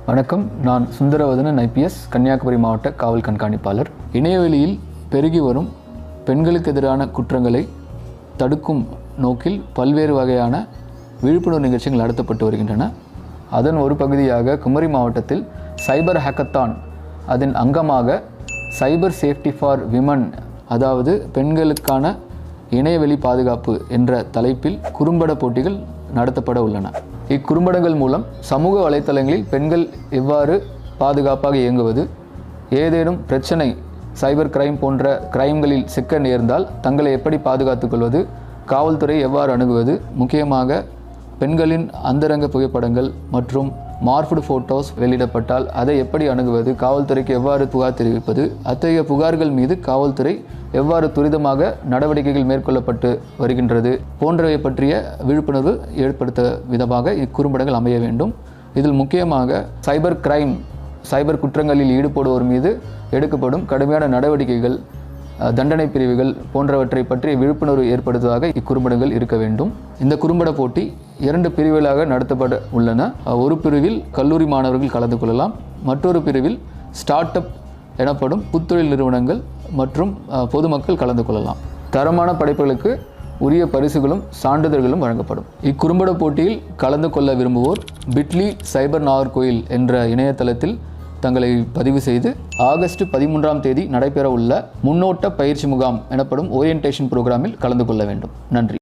வணக்கம். நான் சுந்தரவதனன் IPS, கன்னியாகுமரி மாவட்ட காவல் கண்காணிப்பாளர். இணையவெளியில் பெருகி வரும் பெண்களுக்கு எதிரான குற்றங்களை தடுக்கும் நோக்கில் பல்வேறு வகையான விழிப்புணர்வு நிகழ்ச்சிகள் நடத்தப்பட்டு வருகின்றன. அதன் ஒரு பகுதியாக குமரி மாவட்டத்தில் சைபர் ஹேக்கத்தான் அதன் அங்கமாக சைபர் சேஃப்டி ஃபார் விமன், அதாவது பெண்களுக்கான இணையவெளி பாதுகாப்பு என்ற தலைப்பில் குறும்பட போட்டிகள் நடத்தப்பட உள்ளன. இக்குறும்படங்கள் மூலம் சமூக வலைத்தளங்களில் பெண்கள் எவ்வாறு பாதுகாப்பாக இயங்குவது, ஏதேனும் பிரச்சனை சைபர் கிரைம் போன்ற கிரைம்களில் சிக்க நேர்ந்தால் தங்களை எப்படி பாதுகாத்துக் கொள்வது, காவல்துறை எவ்வாறு அணுகுவது, முக்கியமாக பெண்களின் அந்தரங்க புகைப்படங்கள் மற்றும் மார்ஃப்டு ஃபோட்டோஸ் வெளியிடப்பட்டால் அதை எப்படி அணுகுவது, காவல்துறைக்கு எவ்வாறு புகார் தெரிவிப்பது, அத்தகைய புகார்கள் மீது காவல்துறை எவ்வாறு துரிதமாக நடவடிக்கைகள் மேற்கொள்ளப்பட்டு வருகின்றது போன்றவை பற்றிய விழிப்புணர்வு ஏற்படுத்த விதமாக இக்குறும்படங்கள் அமைய வேண்டும். இதில் முக்கியமாக சைபர் குற்றங்களில் ஈடுபடுவோர் மீது எடுக்கப்படும் கடுமையான நடவடிக்கைகள், தண்டனை பிரிவுகள் போன்றவற்றை பற்றிய விழிப்புணர்வு ஏற்படுத்துவதாக இக்குறும்படங்கள் இருக்க வேண்டும். இந்த குறும்பட போட்டி 2 பிரிவுகளாக நடத்தப்பட உள்ளன. ஒரு பிரிவில் கல்லூரி மாணவர்கள் கலந்து கொள்ளலாம், மற்றொரு பிரிவில் ஸ்டார்ட் அப் எனப்படும் புத்தொழில் நிறுவனங்கள் மற்றும் பொதுமக்கள் கலந்து கொள்ளலாம். தரமான படைப்புகளுக்கு உரிய பரிசுகளும் சான்றிதழ்களும் வழங்கப்படும். இக்குறும்பட போட்டியில் கலந்து கொள்ள விரும்புவோர் bit.ly சைபர் நாகர்கோயில் என்ற இணையதளத்தில் தங்களை பதிவு செய்து ஆகஸ்ட் 13ஆம் தேதி நடைபெற உள்ள முன்னோட்ட பயிற்சி முகாம் எனப்படும் ஓரியன்டேஷன் புரோகிராமில் கலந்து கொள்ள வேண்டும். நன்றி.